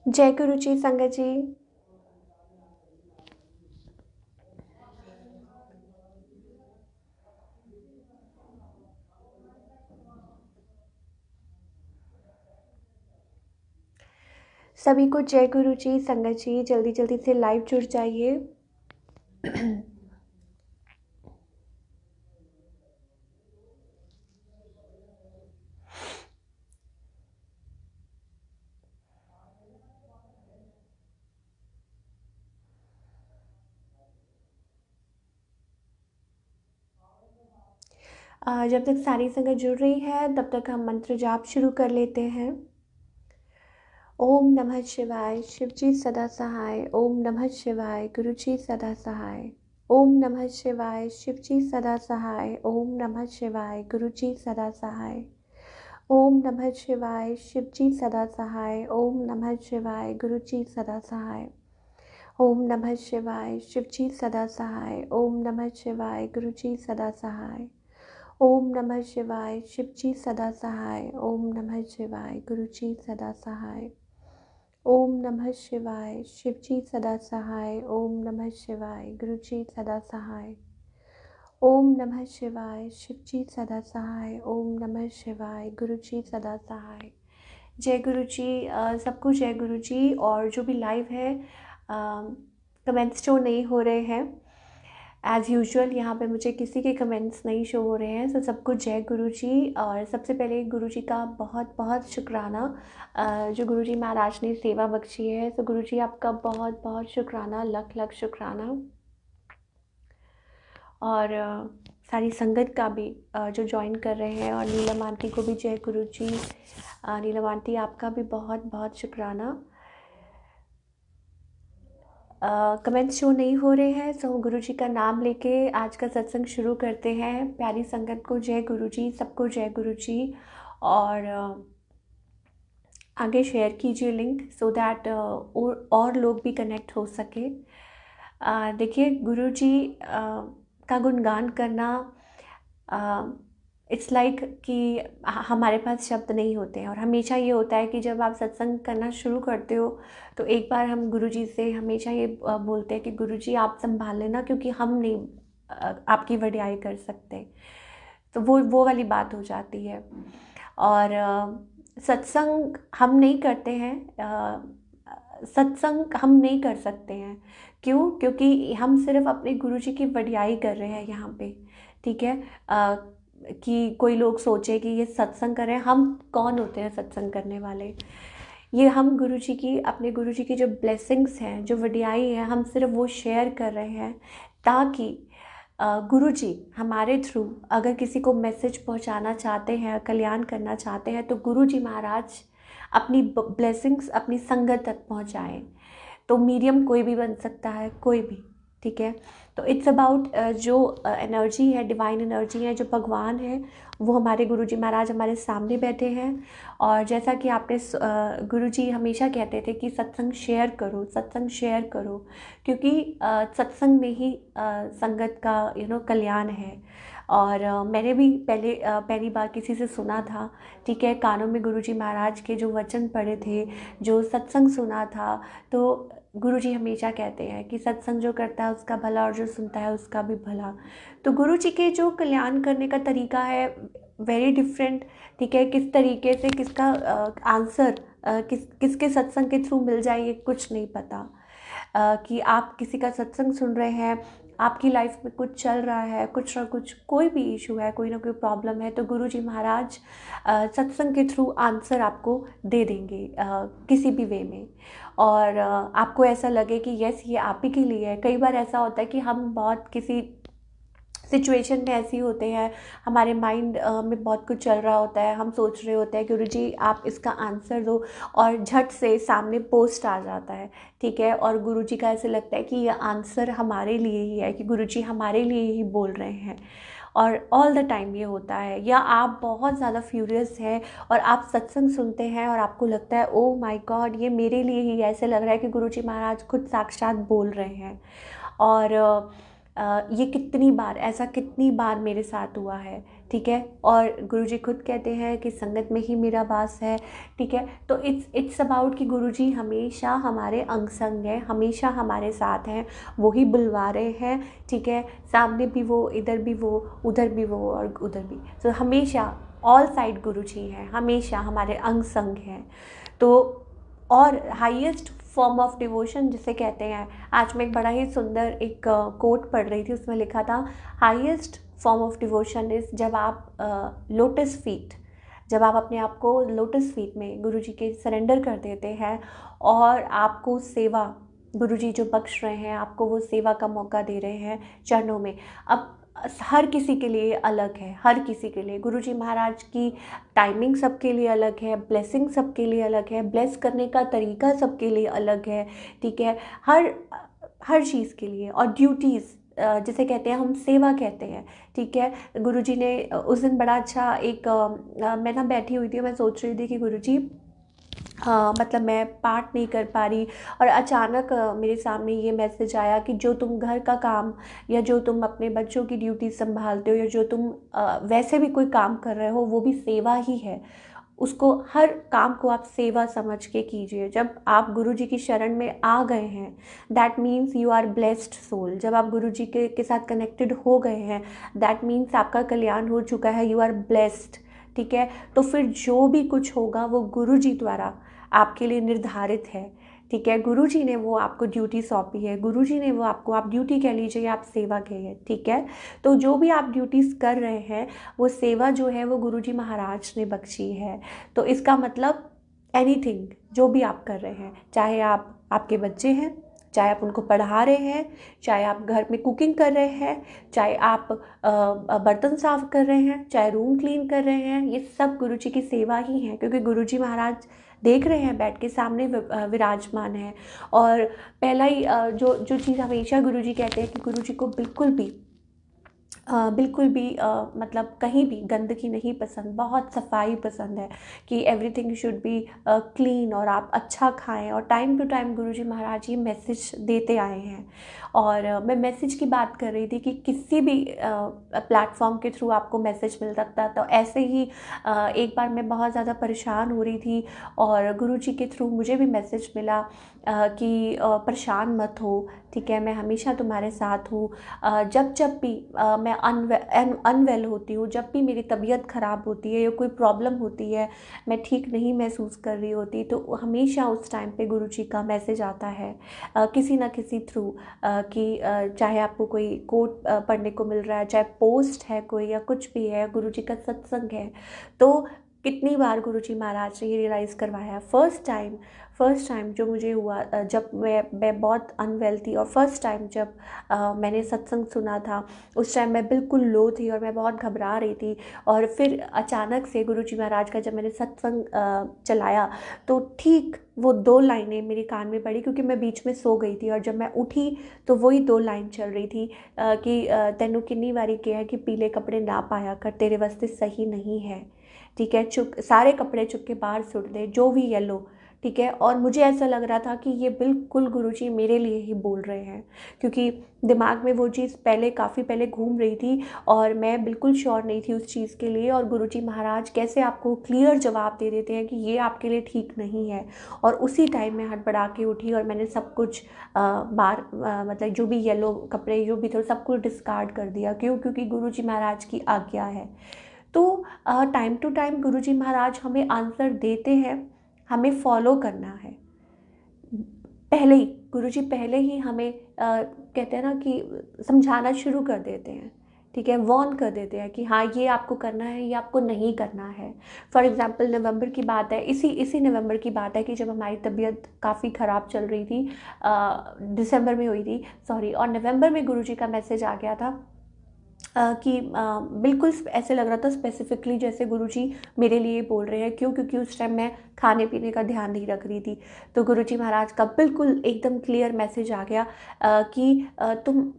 जय गुरु जी संगत जी। सभी को जय गुरु जी संगत जी। जल्दी जल्दी से लाइव जुड़ जाइए। जब तक सारी संगत जुड़ रही है तब तक हम मंत्र जाप शुरू कर लेते हैं। ओम नमः शिवाय, शिव जी सदा सहाय। ओम नमः शिवाय, गुरु जी सदा सहाय। ओम नमः शिवाय, शिव जी सदा सहाय। ओम नमः शिवाय, गुरु जी सदा सहाय। ओम नमः शिवाय, शिव जी सदा सहाय। ओम नमः शिवाय, गुरु जी सदा सहाय। ओम नमः शिवाय, शिव जी सदा सहाय। ओम नमः शिवाय, गुरु जी सदा सहाय। ओम नमः शिवाय, शिव जी सदा सहाय। ओम नमः शिवाय, गुरु जी सदा सहाय। ओम नमः शिवाय, शिव जी सदा सहाय। ओम नमः शिवाय, गुरु जी सदा सहाय। ओम नमः शिवाय, शिव जी सदा सहाय। ओम नमः शिवाय, गुरु जी सदा सहाय। जय गुरु जी। सबको जय गुरु जी। और जो भी लाइव है, कमेंट्स शो नहीं हो रहे हैं एज़ यूजुअल। यहाँ पे मुझे किसी के कमेंट्स नहीं शो हो रहे हैं। तो सबको जय गुरु जी। और सबसे पहले गुरु जी का बहुत बहुत शुक्राना, जो गुरु जी महाराज ने सेवा बख्शी है। तो गुरु जी आपका बहुत बहुत शुक्राना, लख लख शुक्राना। और सारी संगत का भी जो ज्वाइन कर रहे हैं। और नीलम आंटी को भी जय गुरु जी। नीलम आंटी आपका भी बहुत बहुत शुक्राना। कमेंट्स शो नहीं हो रहे हैं तो गुरु जी का नाम लेके आज का सत्संग शुरू करते हैं। प्यारी संगत को जय गुरु जी, सबको जय गुरु जी। और आगे शेयर कीजिए लिंक सो दैट और लोग भी कनेक्ट हो सके। देखिए, गुरु जी का गुणगान करना, इट्स लाइक कि हमारे पास शब्द नहीं होते हैं। और हमेशा ये होता है कि जब आप सत्संग करना शुरू करते हो तो एक बार हम गुरुजी से हमेशा ये बोलते हैं कि गुरुजी आप संभाल लेना, क्योंकि हम नहीं आपकी वडियाई कर सकते। तो वो वाली बात हो जाती है। और सत्संग हम नहीं करते हैं, सत्संग हम नहीं कर सकते हैं। क्यों? क्योंकि हम सिर्फ अपने गुरुजी की वडियाई कर रहे हैं यहाँ पे। ठीक है। कि कोई लोग सोचे कि ये सत्संग कर रहे हैं। हम कौन होते हैं सत्संग करने वाले? ये हम गुरुजी की, अपने गुरुजी की जो ब्लेसिंग्स हैं, जो वडियाई है, हम सिर्फ वो शेयर कर रहे हैं ताकि गुरुजी हमारे थ्रू अगर किसी को मैसेज पहुंचाना चाहते हैं, कल्याण करना चाहते हैं, तो गुरुजी महाराज अपनी ब्लेसिंग्स अपनी संगत तक पहुंचाएं। तो मीडियम कोई भी बन सकता है, कोई भी। ठीक है। तो इट्स अबाउट जो एनर्जी है, डिवाइन एनर्जी है, जो भगवान है, वो हमारे गुरुजी महाराज हमारे सामने बैठे हैं। और जैसा कि आपने गुरुजी हमेशा कहते थे कि सत्संग शेयर करो, सत्संग शेयर करो, क्योंकि सत्संग में ही संगत का कल्याण है। और मैंने भी पहली बार किसी से सुना था। ठीक है। कानों में गुरुजी महाराज के जो वचन पढ़े थे, जो सत्संग सुना था। तो गुरुजी हमेशा कहते हैं कि सत्संग जो करता है उसका भला, और जो सुनता है उसका भी भला। तो गुरुजी के जो कल्याण करने का तरीका है वेरी डिफरेंट। ठीक है। किस तरीके से किसका आंसर किसके सत्संग के थ्रू मिल जाए, ये कुछ नहीं पता। कि आप किसी का सत्संग सुन रहे हैं, आपकी लाइफ में कुछ चल रहा है, कुछ ना कुछ कोई भी इशू है, कोई ना कोई प्रॉब्लम है, तो गुरुजी महाराज सत्संग के थ्रू आंसर आपको दे देंगे किसी भी वे में। और आपको ऐसा लगे कि यस, ये आप ही के लिए है। कई बार ऐसा होता है कि हम बहुत किसी सिचुएशन में ऐसे ही होते हैं, हमारे माइंड में बहुत कुछ चल रहा होता है, हम सोच रहे होते हैं गुरुजी आप इसका आंसर दो, और झट से सामने पोस्ट आ जाता है। ठीक है। और गुरुजी का ऐसे लगता है कि ये आंसर हमारे लिए ही है, कि गुरुजी हमारे लिए ही बोल रहे हैं। और ऑल द टाइम ये होता है। या आप बहुत ज़्यादा फ्यूरियस हैं और आप सत्संग सुनते हैं और आपको लगता है ओ माय गॉड, ये मेरे लिए ही, ऐसे लग रहा है कि गुरुजी महाराज खुद साक्षात बोल रहे हैं। और ये कितनी बार, ऐसा कितनी बार मेरे साथ हुआ है, ठीक है। और गुरुजी खुद कहते हैं कि संगत में ही मेरा वास है, ठीक है। तो इट्स अबाउट कि गुरुजी हमेशा हमारे अंग संग हैं, हमेशा हमारे साथ हैं, वही बुलवा रहे हैं, ठीक है। सामने भी वो, इधर भी वो, उधर भी वो और उधर भी, तो हमेशा ऑल साइड गुरुजी हैं, हमेशा हमारे अंग संग हैं। तो और हाईएस्ट फॉर्म ऑफ डिवोशन जिसे कहते हैं, आज मैं एक बड़ा ही सुंदर एक कोट पढ़ रही थी, उसमें लिखा था highest form of devotion is जब आप लोटस फीट, जब आप अपने आप को लोटस फीट में गुरुजी के सरेंडर कर देते हैं और आपको सेवा गुरुजी जो बख्श रहे हैं, आपको वो सेवा का मौका दे रहे हैं चरणों में। अब हर किसी के लिए अलग है, हर किसी के लिए गुरुजी महाराज की टाइमिंग सबके लिए अलग है, ब्लेसिंग सबके लिए अलग है, ब्लेस करने का तरीका सबके लिए अलग है, ठीक है। हर हर चीज़ के लिए। और ड्यूटीज़ जिसे कहते हैं, हम सेवा कहते हैं, ठीक है। गुरुजी ने उस दिन बड़ा अच्छा एक मैं ना बैठी हुई थी, मैं सोच रही थी कि गुरुजी, हाँ, मतलब मैं पाठ नहीं कर पा रही, और अचानक मेरे सामने ये मैसेज आया कि जो तुम घर का काम या जो तुम अपने बच्चों की ड्यूटी संभालते हो या जो तुम वैसे भी कोई काम कर रहे हो, वो भी सेवा ही है। उसको, हर काम को आप सेवा समझ के कीजिए। जब आप गुरुजी की शरण में आ गए हैं, that means you are blessed soul. जब आप गुरुजी के साथ कनेक्टेड हो गए हैं, दैट मीन्स आपका कल्याण हो चुका है, यू आर ब्लेस्ड, ठीक है। तो फिर जो भी कुछ होगा वो गुरुजी द्वारा आपके लिए निर्धारित है, ठीक है। गुरुजी ने वो आपको ड्यूटी सौंपी है, गुरुजी ने वो आपको, आप ड्यूटी कह लीजिए या आप सेवा कहिए, ठीक है। तो जो भी आप ड्यूटीज़ कर रहे हैं, वो सेवा जो है वो गुरुजी महाराज ने बख्शी है। तो इसका मतलब एनीथिंग जो भी आप कर रहे हैं, चाहे आप, आपके बच्चे हैं, चाहे आप उनको पढ़ा रहे हैं, चाहे आप घर में कुकिंग कर रहे हैं, चाहे आप बर्तन साफ कर रहे हैं, चाहे रूम क्लीन कर रहे हैं, ये सब गुरुजी की सेवा ही है, क्योंकि गुरुजी महाराज देख रहे हैं, बैठ के सामने विराजमान है। और पहला ही जो जो चीज़ हमेशा गुरुजी कहते हैं कि गुरुजी को बिल्कुल भी मतलब कहीं भी गंदगी नहीं पसंद, बहुत सफाई पसंद है, कि एवरीथिंग शुड बी क्लीन, और आप अच्छा खाएं। और टाइम टू टाइम गुरुजी महाराज ये मैसेज देते आए हैं। और मैं मैसेज की बात कर रही थी कि किसी भी प्लेटफॉर्म के थ्रू आपको मैसेज मिल सकता। तो ऐसे ही एक बार मैं बहुत ज़्यादा परेशान हो रही थी और गुरुजी के थ्रू मुझे भी मैसेज मिला कि परेशान मत हो, ठीक है, मैं हमेशा तुम्हारे साथ हूँ। जब जब भी मैं अनवेल होती हूँ, जब भी मेरी तबीयत ख़राब होती है या कोई प्रॉब्लम होती है, मैं ठीक नहीं महसूस कर रही होती, तो हमेशा उस टाइम पे गुरुजी का मैसेज आता है किसी ना किसी थ्रू, कि चाहे आपको कोई कोट पढ़ने को मिल रहा है, चाहे पोस्ट है कोई या कुछ भी है, गुरुजी का सत्संग है। तो कितनी बार गुरुजी महाराज ने ये रियलाइज़ करवाया। फर्स्ट टाइम जो मुझे हुआ, जब मैं बहुत अनवेल थी, और फर्स्ट टाइम जब मैंने सत्संग सुना था, उस टाइम मैं बिल्कुल लो थी और मैं बहुत घबरा रही थी। और फिर अचानक से गुरुजी महाराज का जब मैंने सत्संग चलाया, तो ठीक वो 2 लाइनें मेरे कान में पड़ी, क्योंकि मैं बीच में सो गई थी, और जब मैं उठी तो वही 2 लाइन चल रही थी कि तेनू किन्नी वारी कहा है कि पीले कपड़े ना पाया कर, तेरे वास्ते सही नहीं है, ठीक है, सारे कपड़े चुक के बाहर सुट दे, जो भी येलो, ठीक है। और मुझे ऐसा लग रहा था कि ये बिल्कुल गुरुजी मेरे लिए ही बोल रहे हैं, क्योंकि दिमाग में वो चीज़ काफ़ी पहले घूम रही थी और मैं बिल्कुल श्योर नहीं थी उस चीज़ के लिए। और गुरुजी महाराज कैसे आपको क्लियर जवाब दे देते हैं कि ये आपके लिए ठीक नहीं है। और उसी टाइम में हड़बड़ा के उठी और मैंने सब कुछ मतलब जो भी येलो कपड़े जो भी थे सब कुछ डिस्कार्ड कर दिया। क्यों? क्योंकि गुरुजी महाराज की आज्ञा है। तो टाइम टू टाइम गुरुजी महाराज हमें आंसर देते हैं, हमें फॉलो करना है। पहले ही गुरुजी पहले ही हमें कहते हैं ना कि समझाना शुरू कर देते हैं, ठीक है, वॉर्न कर देते हैं कि हाँ ये आपको करना है, ये आपको नहीं करना है। फॉर एग्जांपल नवंबर की बात है, इसी नवंबर की बात है कि जब हमारी तबीयत काफ़ी ख़राब चल रही थी, दिसंबर में हुई थी, सॉरी, और नवंबर में गुरुजी का मैसेज आ गया था कि बिल्कुल ऐसे लग रहा था स्पेसिफिकली जैसे गुरुजी मेरे लिए बोल रहे हैं। क्यों? क्योंकि उस टाइम मैं खाने पीने का ध्यान नहीं रख रही थी। तो गुरुजी महाराज का बिल्कुल एकदम क्लियर मैसेज आ गया कि तुम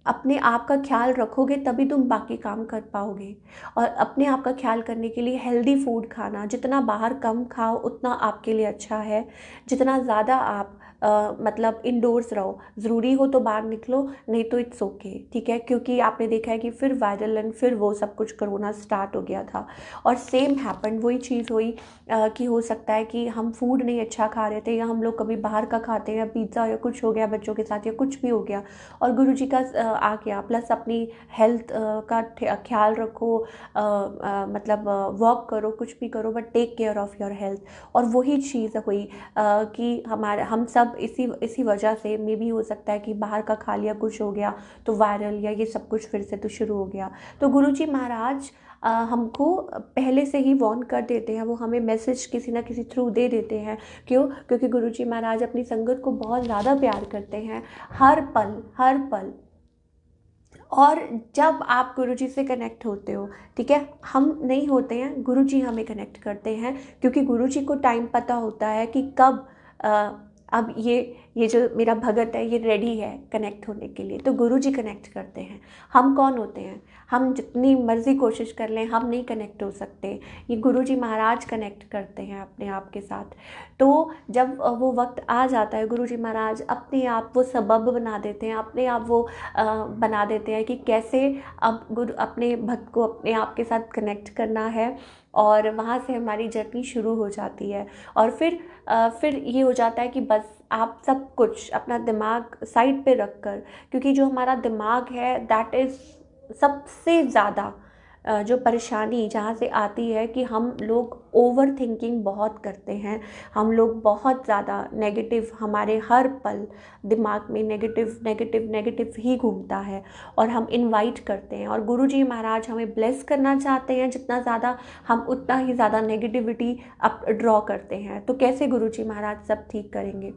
अपने आप का ख्याल रखोगे तभी तुम बाकी काम कर पाओगे। और अपने आप का ख्याल करने के लिए हेल्दी फूड खाना, जितना बाहर कम खाओ उतना आपके लिए अच्छा है। जितना ज़्यादा आप मतलब इंडोर्स रहो, ज़रूरी हो तो बाहर निकलो, नहीं तो इट्स ओके, ठीक है। क्योंकि आपने देखा है कि फिर वायरल एंड फिर वो सब कुछ कोरोना स्टार्ट हो गया था, और सेम हैपन, वही चीज़ हुई कि हो सकता है कि हम फूड नहीं अच्छा खा रहे थे, या हम लोग कभी बाहर का खाते हैं, या पिज़्ज़ा या कुछ हो गया बच्चों के साथ, या कुछ भी हो गया, और गुरुजी का आ गया। प्लस अपनी हेल्थ का ख्याल रखो, मतलब वॉक करो, कुछ भी करो, but take care of your health. और वही चीज़ हुई कि हमारे हम सब इसी वजह से, मे बी हो सकता है कि बाहर का खा लिया, कुछ हो गया तो वायरल या ये सब कुछ फिर से तो शुरू हो गया। तो गुरुजी महाराज हमको पहले से ही वार्न कर देते हैं, वो हमें मैसेज किसी ना किसी थ्रू दे देते हैं। क्यों? क्योंकि गुरुजी महाराज अपनी संगत को बहुत ज़्यादा प्यार करते हैं, हर पल हर पल। और जब आप गुरुजी से कनेक्ट होते हो, ठीक है, हम नहीं होते हैं, गुरुजी हमें कनेक्ट करते हैं, क्योंकि गुरुजी को टाइम पता होता है कि कब अब ये जो मेरा भगत है ये रेडी है कनेक्ट होने के लिए, तो गुरुजी कनेक्ट करते हैं। हम कौन होते हैं? हम जितनी मर्ज़ी कोशिश कर लें, हम नहीं कनेक्ट हो सकते, ये गुरुजी महाराज कनेक्ट करते हैं अपने आप के साथ। तो जब वो वक्त आ जाता है, गुरुजी महाराज अपने आप वो सबब बना देते हैं, अपने आप वो बना देते हैं कि कैसे अब गुरु अपने भक्त को अपने आप के साथ कनेक्ट करना है, और वहाँ से हमारी जर्नी शुरू हो जाती है। और फिर ये हो जाता है कि बस आप सब कुछ अपना दिमाग साइड पे रख कर, क्योंकि जो हमारा दिमाग है दैट इज़ सबसे ज़्यादा जो परेशानी जहाँ से आती है कि हम लोग ओवर थिंकिंग बहुत करते हैं, हम लोग बहुत ज़्यादा नेगेटिव, हमारे हर पल दिमाग में नेगेटिव नेगेटिव नेगेटिव ही घूमता है, और हम इनवाइट करते हैं। और गुरुजी महाराज हमें ब्लेस करना चाहते हैं, जितना ज़्यादा हम उतना ही ज़्यादा नेगेटिविटी अप ड्रॉ करते हैं। तो कैसे गुरुजी महाराज सब ठीक करेंगे?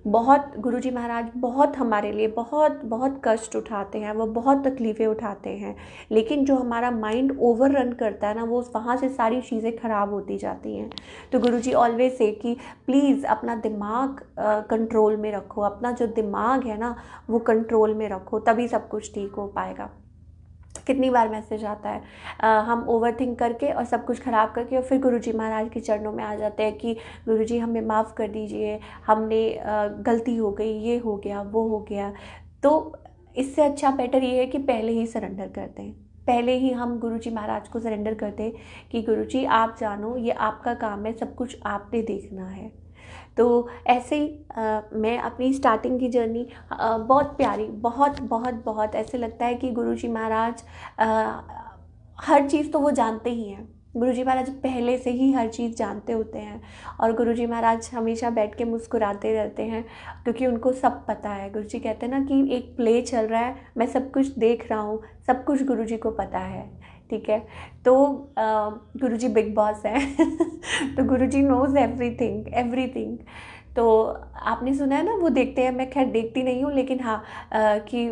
बहुत गुरुजी महाराज बहुत हमारे लिए बहुत बहुत कष्ट उठाते हैं, वो बहुत तकलीफ़ें उठाते हैं, लेकिन जो हमारा माइंड ओवर रन करता है ना, वो वहाँ से सारी चीज़ें ख़राब होती जाती हैं। तो गुरुजी ऑलवेज से कि प्लीज़ अपना दिमाग कंट्रोल में रखो, अपना जो दिमाग है ना वो कंट्रोल में रखो, तभी सब कुछ ठीक हो पाएगा। कितनी बार मैसेज आता है, हम ओवर थिंक करके और सब कुछ ख़राब करके, और फिर गुरुजी महाराज के चरणों में आ जाते हैं कि गुरुजी हमें माफ़ कर दीजिए, हमने गलती हो गई, ये हो गया, वो हो गया। तो इससे अच्छा बेटर ये है कि पहले ही सरेंडर कर दें, पहले ही हम गुरुजी महाराज को सरेंडर कर दें कि गुरुजी आप जानो, ये आपका काम है, सब कुछ आपने देखना है। तो ऐसे ही मैं अपनी स्टार्टिंग की जर्नी बहुत प्यारी, बहुत बहुत बहुत ऐसे लगता है कि गुरुजी महाराज हर चीज़ तो वो जानते ही हैं, गुरुजी महाराज पहले से ही हर चीज़ जानते होते हैं, और गुरुजी महाराज हमेशा बैठ के मुस्कुराते रहते हैं, क्योंकि उनको सब पता है। गुरुजी कहते हैं ना कि एक प्ले चल रहा है, मैं सब कुछ देख रहा हूँ, सब कुछ गुरुजी को पता है, ठीक है। तो गुरुजी बिग बॉस हैं तो गुरुजी नोज़ एवरीथिंग एवरीथिंग। तो आपने सुना है ना, वो देखते हैं, मैं खैर देखती नहीं हूँ, लेकिन हाँ कि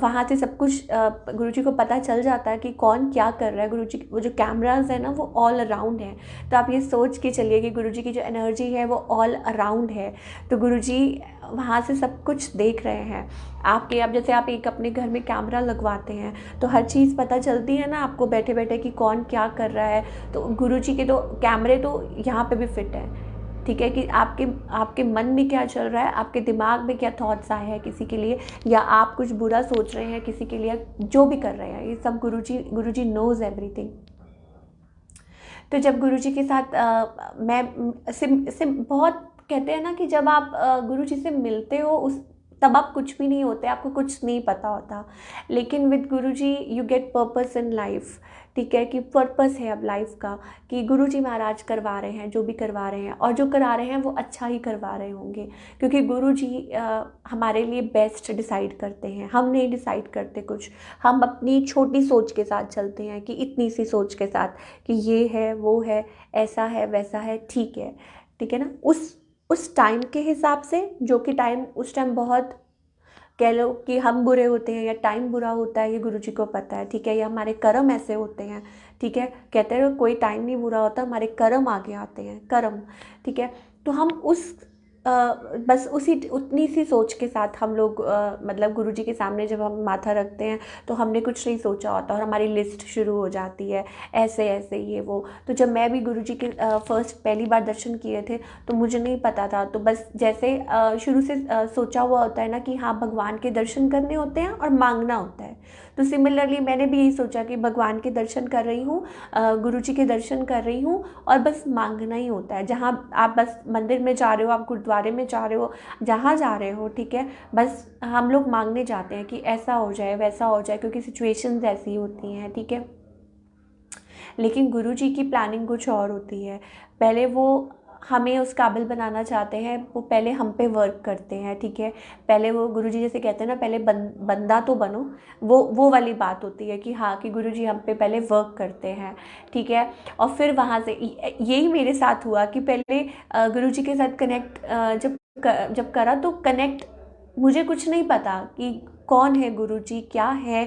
वहाँ से सब कुछ गुरुजी को पता चल जाता है कि कौन क्या कर रहा है। गुरुजी वो जो कैमराज है ना वो ऑल अराउंड हैं, तो आप ये सोच के चलिए कि गुरुजी की जो एनर्जी है वो ऑल अराउंड है। तो गुरुजी वहाँ से सब कुछ देख रहे हैं आपके। अब जैसे आप एक अपने घर में कैमरा लगवाते हैं तो हर चीज़ पता चलती है ना आपको बैठे बैठे कि कौन क्या कर रहा है। तो गुरुजी के तो कैमरे तो यहाँ पे भी फिट है, ठीक है, कि आपके मन में क्या चल रहा है, आपके दिमाग में क्या थॉट्स आए हैं किसी के लिए, या आप कुछ बुरा सोच रहे हैं किसी के लिए, जो भी कर रहे हैं, ये सब गुरुजी नोज़ एवरीथिंग। तो जब गुरुजी के साथ मैं सिम बहुत कहते हैं ना कि जब आप गुरुजी से मिलते हो उस तब आप कुछ भी नहीं होते, आपको कुछ नहीं पता होता, लेकिन with Guruji you get purpose in life, ठीक है, कि पर्पस है अब लाइफ का, कि गुरुजी महाराज करवा रहे हैं जो भी करवा रहे हैं, और जो करा रहे हैं वो अच्छा ही करवा रहे होंगे, क्योंकि गुरुजी हमारे लिए बेस्ट डिसाइड करते हैं, हम नहीं डिसाइड करते कुछ। हम अपनी छोटी सोच के साथ चलते हैं, कि इतनी सी सोच के साथ कि ये है वो है, ऐसा है वैसा है, ठीक है, ठीक है ना, उस टाइम के हिसाब से, जो कि टाइम उस टाइम बहुत कह लो कि हम बुरे होते हैं या टाइम बुरा होता है, ये गुरुजी को पता है, ठीक है, या हमारे कर्म ऐसे होते हैं, ठीक है, कहते हैं कोई टाइम नहीं बुरा होता, हमारे कर्म आगे आते हैं, कर्म, ठीक है। तो हम बस उसी उतनी सी सोच के साथ हम लोग मतलब गुरुजी के सामने जब हम माथा रखते हैं तो हमने कुछ नहीं सोचा होता और हमारी लिस्ट शुरू हो जाती है, ऐसे ऐसे ये वो। तो जब मैं भी गुरुजी के फर्स्ट पहली बार दर्शन किए थे तो मुझे नहीं पता था, तो बस जैसे शुरू से सोचा हुआ होता है ना कि हाँ भगवान के दर्शन करने होते हैं और मांगना होता है। तो सिमिलरली मैंने भी यही सोचा कि भगवान के दर्शन कर रही हूँ, गुरुजी के दर्शन कर रही हूँ और बस मांगना ही होता है। जहाँ आप बस मंदिर में जा रहे हो, आप गुरुद्वारे में जा रहे हो, जहाँ जा रहे हो, ठीक है, बस हम लोग मांगने जाते हैं कि ऐसा हो जाए वैसा हो जाए, क्योंकि सिचुएशंस ऐसी होती हैं, ठीक है। लेकिन गुरुजी की प्लानिंग कुछ और होती है। पहले वो हमें उस काबिल बनाना चाहते हैं, वो पहले हम पे वर्क करते हैं, ठीक है। पहले वो गुरुजी जैसे कहते हैं ना, पहले बंदा तो बनो, वो वाली बात होती है कि हाँ कि गुरुजी हम पे पहले वर्क करते हैं, ठीक है। और फिर वहाँ से यही मेरे साथ हुआ कि पहले गुरुजी के साथ कनेक्ट जब करा तो कनेक्ट, मुझे कुछ नहीं पता कि कौन है गुरुजी, क्या है,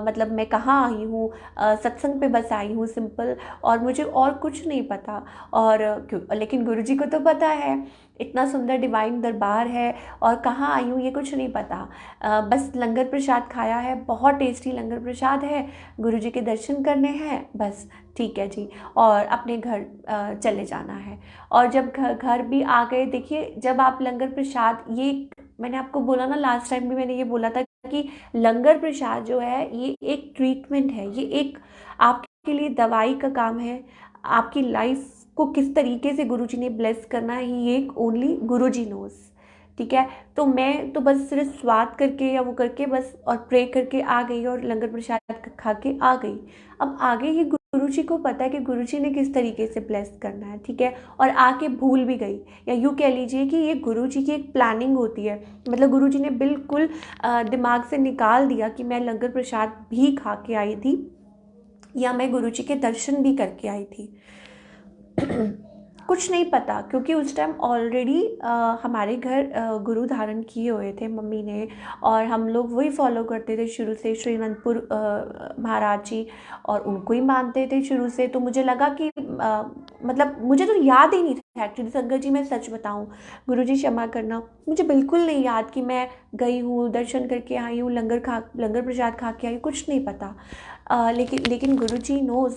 मतलब मैं कहाँ आई हूँ, सत्संग पे बस आई हूँ सिंपल, और मुझे और कुछ नहीं पता। और क्यों, लेकिन गुरुजी को तो पता है, इतना सुंदर डिवाइन दरबार है और कहाँ आई हूँ ये कुछ नहीं पता। बस लंगर प्रसाद खाया है, बहुत टेस्टी लंगर प्रसाद है, गुरुजी के दर्शन करने हैं, बस ठीक है जी, और अपने घर चले जाना है। और जब घर भी आ गए, देखिए जब आप लंगर प्रसाद, ये मैंने आपको बोला ना, लास्ट टाइम भी मैंने ये बोला था कि लंगर प्रसाद जो है ये एक ट्रीटमेंट है, ये एक आपके लिए दवाई का काम है। आपकी लाइफ को किस तरीके से गुरुजी ने ब्लेस करना है, ये ओनली गुरुजी नोज, ठीक है। तो मैं तो बस सिर्फ स्वाद करके या वो करके बस और प्रे करके आ गई और लंगर प्रसाद खा के आ गई। अब आगे ये गुरुजी को पता है कि गुरुजी ने किस तरीके से ब्लेस करना है, ठीक है। और आके भूल भी गई, या यूँ कह लीजिए कि ये गुरुजी की एक प्लानिंग होती है। मतलब गुरुजी ने बिल्कुल दिमाग से निकाल दिया कि मैं लंगर प्रसाद भी खा के आई थी या मैं गुरुजी के दर्शन भी करके आई थी। कुछ नहीं पता, क्योंकि उस टाइम ऑलरेडी हमारे घर गुरु धारण किए हुए थे मम्मी ने, और हम लोग वही फॉलो करते थे शुरू से, श्री अनंतपुर महाराज जी, और उनको ही मानते थे शुरू से। तो मुझे लगा कि मतलब मुझे तो याद ही नहीं था एक्चुअली, संगत जी मैं सच बताऊं, गुरुजी क्षमा करना, मुझे बिल्कुल नहीं याद कि मैं गई हूँ, दर्शन करके आई हूँ, लंगर प्रसाद खा के आई, कुछ नहीं पता। लेकिन गुरुजी नोज़,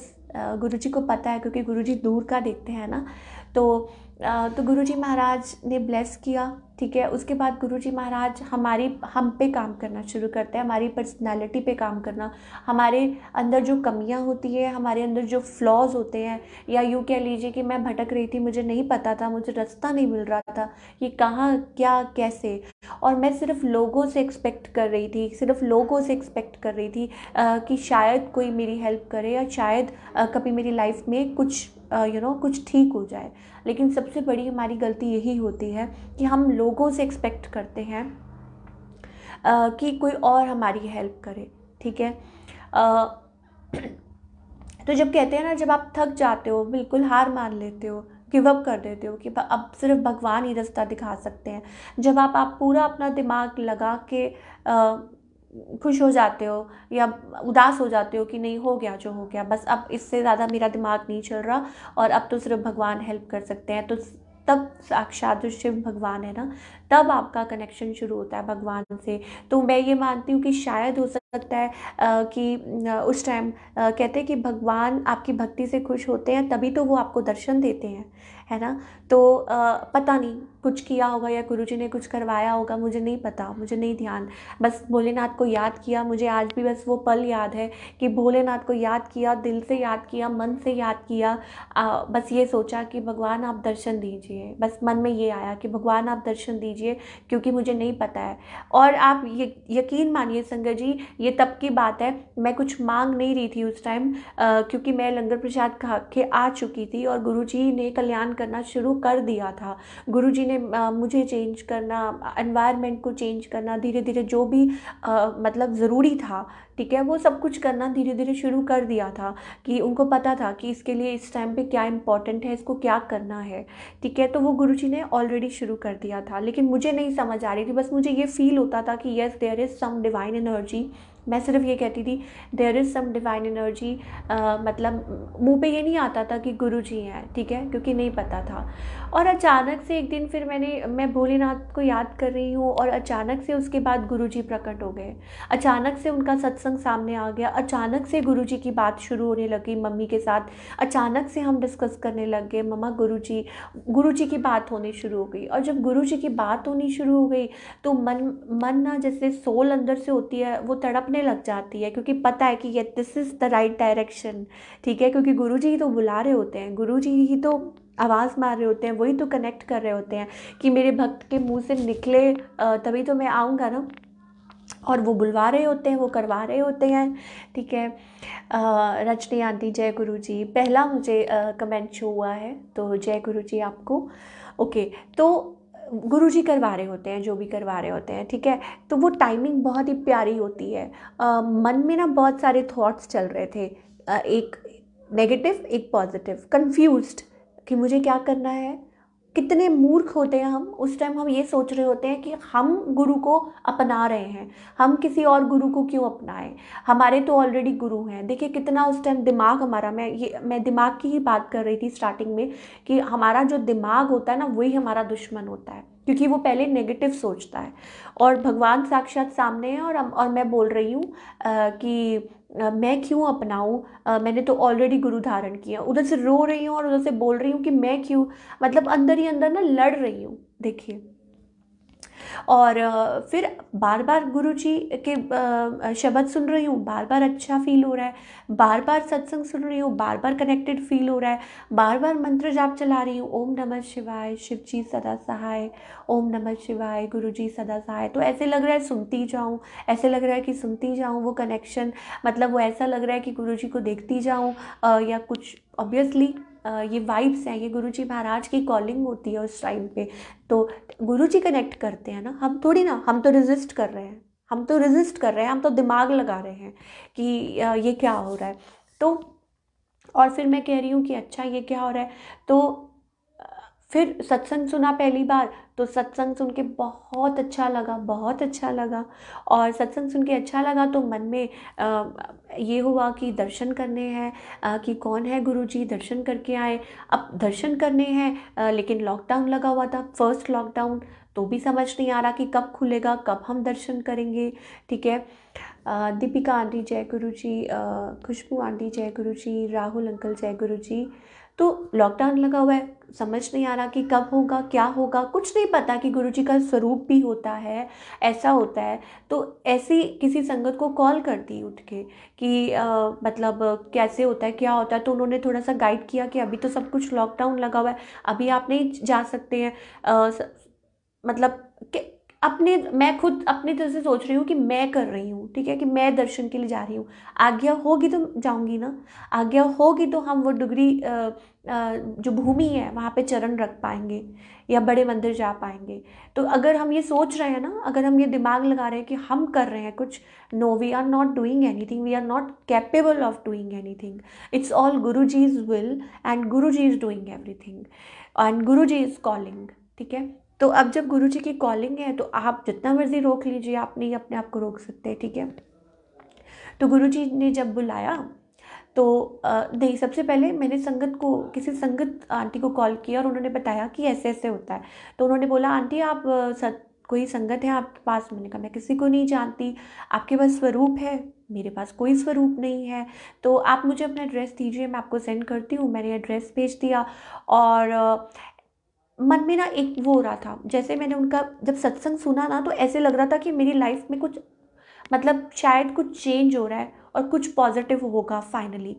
गुरुजी को पता है, क्योंकि गुरुजी दूर का देखते हैं ना। तो गुरुजी महाराज ने ब्लेस किया, ठीक है। उसके बाद गुरुजी महाराज हम पे काम करना शुरू करते हैं, हमारी पर्सनालिटी पे काम करना, हमारे अंदर जो कमियां होती है, हमारे अंदर जो फ्लॉज होते हैं, या यूँ कह लीजिए कि मैं भटक रही थी, मुझे नहीं पता था, मुझे रास्ता नहीं मिल रहा था, ये कहाँ क्या कैसे, और मैं सिर्फ लोगों से एक्सपेक्ट कर रही थी, सिर्फ लोगों से एक्सपेक्ट कर रही थी कि शायद कोई मेरी हेल्प करे, या शायद कभी मेरी लाइफ में कुछ कुछ ठीक हो जाए। लेकिन सबसे बड़ी हमारी गलती यही होती है कि हम लोगों से एक्सपेक्ट करते हैं कि कोई और हमारी हेल्प करे, ठीक है। तो जब कहते हैं ना, जब आप थक जाते हो, बिल्कुल हार मान लेते हो, गिव अप कर देते हो कि अब सिर्फ भगवान ही रास्ता दिखा सकते हैं, जब आप पूरा अपना दिमाग लगा के खुश हो जाते हो या उदास हो जाते हो कि नहीं, हो गया जो हो गया, बस अब इससे ज़्यादा मेरा दिमाग नहीं चल रहा और अब तो सिर्फ भगवान हेल्प कर सकते हैं, तो तब साक्षात जो शिव भगवान है ना, तब आपका कनेक्शन शुरू होता है भगवान से। तो मैं ये मानती हूँ कि शायद हो सकता है कि उस टाइम कहते हैं कि भगवान आपकी भक्ति से खुश होते हैं, तभी तो वो आपको दर्शन देते हैं, है ना। तो पता नहीं कुछ किया होगा या गुरुजी ने कुछ करवाया होगा, मुझे नहीं पता, मुझे नहीं ध्यान। बस भोलेनाथ को याद किया, मुझे आज भी बस वो पल याद है कि भोलेनाथ को याद किया, दिल से याद किया, मन से याद किया, बस ये सोचा कि भगवान आप दर्शन दीजिए, बस मन में ये आया कि भगवान आप दर्शन दीजिए, क्योंकि मुझे नहीं पता है। और आप यकीन मानिए संगत जी, ये तब की बात है, मैं कुछ मांग नहीं रही थी उस टाइम, क्योंकि मैं लंगर प्रसाद खा के आ चुकी थी और गुरुजी ने कल्याण करना शुरू कर दिया था। गुरुजी ने मुझे चेंज करना, एनवायरनमेंट को चेंज करना, धीरे धीरे जो भी मतलब ज़रूरी था, ठीक है, वो सब कुछ करना धीरे धीरे शुरू कर दिया था, कि उनको पता था कि इसके लिए इस टाइम पे क्या इम्पोर्टेंट है, इसको क्या करना है, ठीक है। तो वो गुरुजी ने ऑलरेडी शुरू कर दिया था, लेकिन मुझे नहीं समझ आ रही थी, बस मुझे ये फील होता था कि yes there is some divine energy मैं सिर्फ ये कहती थी there is some divine energy, मतलब मुंह पे ये नहीं आता था कि गुरुजी हैं, ठीक है, क्योंकि नहीं पता था। और अचानक से एक दिन फिर मैं भोलेनाथ को याद कर रही हूँ और अचानक से उसके बाद गुरुजी प्रकट हो गए। अचानक से उनका सत्संग सामने आ गया, अचानक से गुरुजी की बात शुरू होने लगी मम्मी के साथ, अचानक से हम डिस्कस करने लग गए, मम्मा गुरुजी की बात होनी शुरू हो गई। और जब गुरुजी की बात होनी शुरू हो गई तो मन मन ना, जैसे सोल अंदर से होती है वो तड़पने लग जाती है, क्योंकि पता है कि ये this is the right direction, ठीक है, क्योंकि गुरुजी ही तो बुला रहे होते हैं, गुरुजी ही तो आवाज़ मार रहे होते हैं, वही तो कनेक्ट कर रहे होते हैं कि मेरे भक्त के मुंह से निकले तभी तो मैं आऊँगा ना। और वो बुलवा रहे होते हैं, वो करवा रहे होते हैं, ठीक है। रजनी आंटी जय गुरु जी, पहला मुझे कमेंट शो हुआ है, तो जय गुरु जी आपको। ओके, तो गुरुजी करवा रहे होते हैं जो भी करवा रहे होते हैं, ठीक है। तो वो टाइमिंग बहुत ही प्यारी होती है। मन में ना बहुत सारे थॉट्स चल रहे थे, एक नेगेटिव एक पॉजिटिव, कंफ्यूज्ड कि मुझे क्या करना है। कितने मूर्ख होते हैं हम उस टाइम, हम ये सोच रहे होते हैं कि हम गुरु को अपना रहे हैं, हम किसी और गुरु को क्यों अपनाएं, हमारे तो ऑलरेडी गुरु हैं। देखिए कितना उस टाइम दिमाग हमारा, मैं दिमाग की ही बात कर रही थी स्टार्टिंग में, कि हमारा जो दिमाग होता है ना वही हमारा दुश्मन होता है, क्योंकि वो पहले नेगेटिव सोचता है। और भगवान साक्षात सामने है और मैं बोल रही हूँ कि मैं क्यों अपनाऊँ, मैंने तो ऑलरेडी गुरु धारण किया। उधर से रो रही हूँ और उधर से बोल रही हूँ कि मैं क्यों, मतलब अंदर ही अंदर ना लड़ रही हूँ, देखिए। और फिर बार बार गुरु जी के शब्द सुन रही हूँ, बार बार अच्छा फील हो रहा है, बार बार सत्संग सुन रही हूँ, बार बार कनेक्टेड फील हो रहा है, बार बार मंत्र जाप चला रही हूँ, ओम नमः शिवाय, शिव जी सदा सहाय, ओम नमः शिवाय, गुरु जी सदा सहाय। तो ऐसे लग रहा है सुनती जाऊँ, ऐसे लग रहा है कि सुनती जाऊँ वो कनेक्शन, मतलब वो ऐसा लग रहा है कि गुरु जी को देखती जाऊँ, या कुछ ऑब्वियसली ये वाइब्स हैं, ये गुरुजी महाराज की कॉलिंग होती है उस टाइम पे। तो गुरुजी कनेक्ट करते हैं ना, हम थोड़ी ना, हम तो रेजिस्ट कर रहे हैं, हम तो दिमाग लगा रहे हैं कि ये क्या हो रहा है। तो और फिर मैं कह रही हूँ कि अच्छा ये क्या हो रहा है। तो अ, फिर सत्संग सुना पहली बार, तो सत्संग सुन के बहुत अच्छा लगा, बहुत अच्छा लगा। और सत्संग सुन के अच्छा लगा तो मन में ये हुआ कि दर्शन करने हैं, कि कौन है गुरुजी, दर्शन करके आए। अब दर्शन करने हैं, लेकिन लॉकडाउन लगा हुआ था, फर्स्ट लॉकडाउन, तो भी समझ नहीं आ रहा कि कब खुलेगा, कब हम दर्शन करेंगे, ठीक है। दीपिका आंटी जय गुरु जी, खुशबू आंटी जय गुरु जी, राहुल अंकल जय गुरु जी। तो लॉकडाउन लगा हुआ है, समझ नहीं आ रहा कि कब होगा, क्या होगा, कुछ नहीं पता कि गुरु जी का स्वरूप भी होता है, ऐसा होता है। तो ऐसी किसी संगत को कॉल कर दी उठ के कि मतलब कैसे होता है, क्या होता है। तो उन्होंने थोड़ा सा गाइड किया कि अभी तो सब कुछ लॉकडाउन लगा हुआ है, अभी आप नहीं जा सकते हैं। मतलब कि मैं खुद अपनी तरफ से सोच रही हूँ कि मैं कर रही हूँ, ठीक है, कि मैं दर्शन के लिए जा रही हूँ। आज्ञा होगी तो जाऊँगी ना, आज्ञा होगी तो हम वो डुगरी जो भूमि है वहाँ पे चरण रख पाएंगे या बड़े मंदिर जा पाएंगे। तो अगर हम ये सोच रहे हैं ना, अगर हम ये दिमाग लगा रहे हैं कि हम कर रहे हैं कुछ, no we are not doing anything, we are not capable of doing anything. It's all Guru ji is will and Guru ji is doing everything and Guru ji is calling, ठीक है। तो अब जब गुरु जी की कॉलिंग है तो आप जितना मर्जी रोक लीजिए, आप नहीं अपने आप को रोक सकते, ठीक है। तो गुरु जी ने जब बुलाया तो नहीं, सबसे पहले मैंने किसी संगत आंटी को कॉल किया और उन्होंने बताया कि ऐसे ऐसे होता है। तो उन्होंने बोला आंटी आप कोई संगत है आपके पास? मैंने कहा मैं किसी को नहीं जानती। आपके पास स्वरूप है? मेरे पास कोई स्वरूप नहीं है। तो आप मुझे अपना एड्रेस दीजिए, मैं आपको सेंड करती हूँ। मैंने एड्रेस भेज दिया और मन में ना एक वो हो रहा था, जैसे मैंने उनका जब सत्संग सुना ना तो ऐसे लग रहा था कि मेरी लाइफ में कुछ, मतलब शायद कुछ चेंज हो रहा है और कुछ पॉजिटिव होगा फाइनली।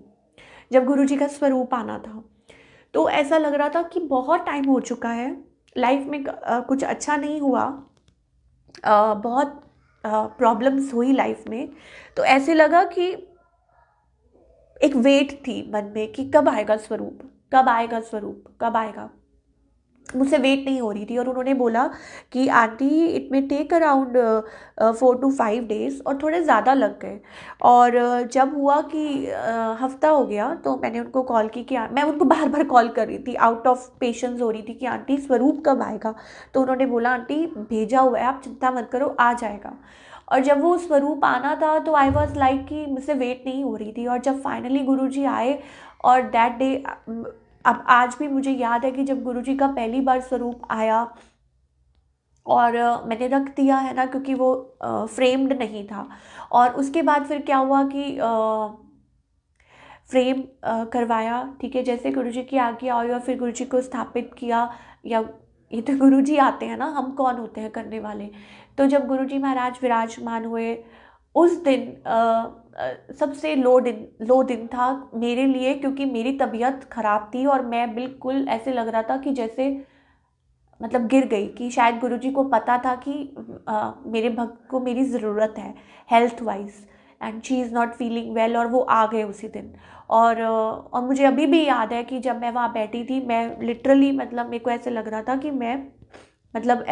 जब गुरुजी का स्वरूप आना था तो ऐसा लग रहा था कि बहुत टाइम हो चुका है, लाइफ में कुछ अच्छा नहीं हुआ, बहुत प्रॉब्लम्स हुई लाइफ में। तो ऐसे लगा कि एक वेट थी मन में कि कब आएगा स्वरूप, कब आएगा स्वरूप, कब आएगा। मुझसे वेट नहीं हो रही थी और उन्होंने बोला कि आंटी इट में टेक अराउंड 4 to 5 days, और थोड़े ज़्यादा लग गए। और जब हुआ कि हफ्ता हो गया तो मैंने उनको कॉल की कि मैं उनको बार बार कॉल कर रही थी, आउट ऑफ पेशेंस हो रही थी कि आंटी स्वरूप कब आएगा। तो उन्होंने बोला आंटी भेजा हुआ है, आप चिंता मत करो, आ जाएगा। और जब वो स्वरूप आना था तो आई वॉज लाइक कि मुझसे वेट नहीं हो रही थी। और जब फाइनली गुरुजी आए और दैट डे, अब आज भी मुझे याद है कि जब गुरुजी का पहली बार स्वरूप आया और मैंने रख दिया है ना, क्योंकि वो फ्रेम्ड नहीं था। और उसके बाद फिर क्या हुआ कि फ्रेम करवाया, ठीक है, जैसे गुरुजी की आज्ञा आई और फिर गुरुजी को स्थापित किया। या ये तो गुरुजी आते हैं ना, हम कौन होते हैं करने वाले। तो जब गुरुजी महाराज विराजमान हुए उस दिन सबसे लो दिन था मेरे लिए, क्योंकि मेरी तबीयत खराब थी और मैं बिल्कुल ऐसे लग रहा था कि जैसे मतलब गिर गई, कि शायद गुरुजी को पता था कि मेरे भक्त को मेरी ज़रूरत है health wise, and she is not feeling well, और वो आ गए उसी दिन। और मुझे अभी भी याद है कि जब मैं वहाँ बैठी थी, मैं लिटरली मतलब मेरे को ऐसे लग रहा था कि मैं मतलब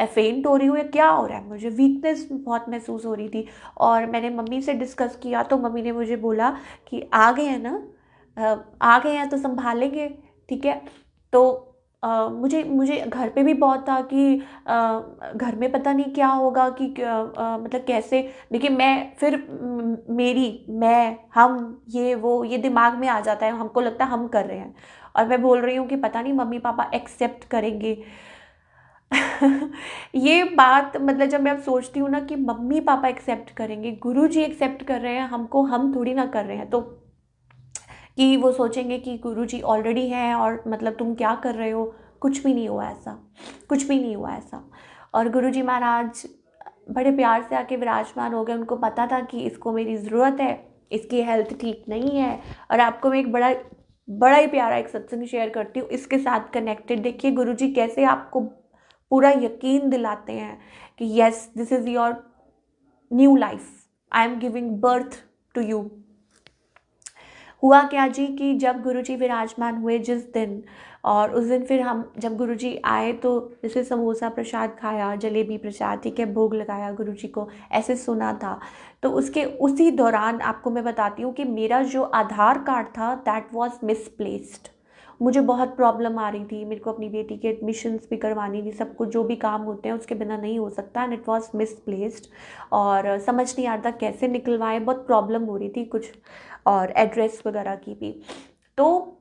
फेंट हो रही हूँ या क्या हो रहा है, मुझे वीकनेस बहुत महसूस हो रही थी। और मैंने मम्मी से डिस्कस किया तो मम्मी ने मुझे बोला कि आ गए हैं ना, आ गए हैं तो संभालेंगे, ठीक है। तो मुझे मुझे घर पे भी बहुत था कि घर में पता नहीं क्या होगा, कि मतलब कैसे। देखिए मैं फिर मैं हम ये दिमाग में आ जाता है, हमको लगता है हम कर रहे हैं। और मैं बोल रही हूँ कि पता नहीं मम्मी पापा एक्सेप्ट करेंगे। ये बात मतलब जब मैं अब सोचती हूँ ना कि मम्मी पापा एक्सेप्ट करेंगे, गुरु जी एक्सेप्ट कर रहे हैं हमको, हम थोड़ी ना कर रहे हैं, तो कि वो सोचेंगे कि गुरुजी ऑलरेडी हैं और मतलब तुम क्या कर रहे हो। कुछ भी नहीं हुआ ऐसा, कुछ भी नहीं हुआ ऐसा। और गुरुजी महाराज बड़े प्यार से आके विराजमान हो गए, उनको पता था कि इसको मेरी ज़रूरत है, इसकी हेल्थ ठीक नहीं है। और आपको मैं एक बड़ा बड़ा ही प्यारा एक सत्संग शेयर करती हूँ इसके साथ कनेक्टेड। देखिए गुरुजी कैसे आपको पूरा यकीन दिलाते हैं कि yes this is your new life, I am giving birth to you. हुआ क्या जी कि जब गुरुजी विराजमान हुए जिस दिन, और उस दिन फिर हम जब गुरुजी आए तो जैसे समोसा प्रसाद खाया, जलेबी प्रसाद, ठीक है, भोग लगाया गुरुजी को, ऐसे सुना था। तो उसके उसी दौरान आपको मैं बताती हूँ कि मेरा जो आधार कार्ड था दैट वाज मिसप्लेस्ड। मुझे बहुत प्रॉब्लम आ रही थी, मेरे को अपनी बेटी के एडमिशन्स भी करवानी थी, सब कुछ जो भी काम होते हैं उसके बिना नहीं हो सकता, एंड इट वाज मिसप्लेस्ड। और समझ नहीं आ रहा था कैसे निकलवाएं, बहुत प्रॉब्लम हो रही थी कुछ, और एड्रेस वगैरह की भी। तो